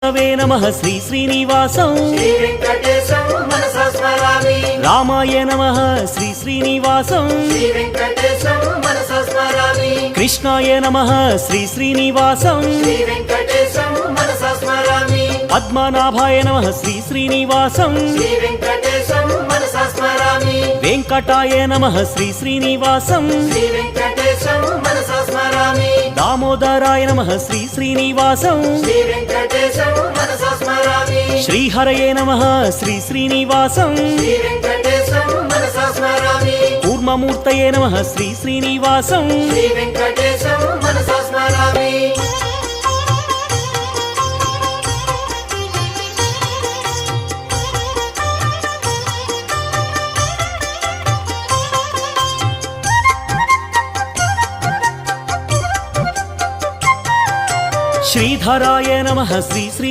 విష్ణవే నమః శ్రీ శ్రీనివాసం శ్రీ వెంకటేశం మనసా స్మరామి రామాయ నమః శ్రీ శ్రీనివాసం శ్రీ వెంకటేశం మనసా స్మరామి కృష్ణాయ నమః శ్రీ శ్రీనివాసం శ్రీ వెంకటేశం మనసా స్మరామి పద్మనాభాయ నమః శ్రీ శ్రీనివాసం శ్రీ వెంకటేశం మనసా స్మరామి వెంకటాయ నమః శ్రీ శ్రీనివాసం శ్రీ వెంకటేశం మనసా స్మరామి దామోదరాయ నమః శ్రీ శ్రీనివాసం శ్రీ వెంకటేశం మనసా స్మరామి శ్రీహరయే నమః శ్రీ శ్రీనివాసం శ్రీ వెంకటేశం మనసా స్మరామి కూర్మమూర్తయే నమః శ్రీ శ్రీనివాసం శ్రీ వెంకటేశం మనసా స్మరామి శ్రీధరాయ నమః శ్రీ శ్రీ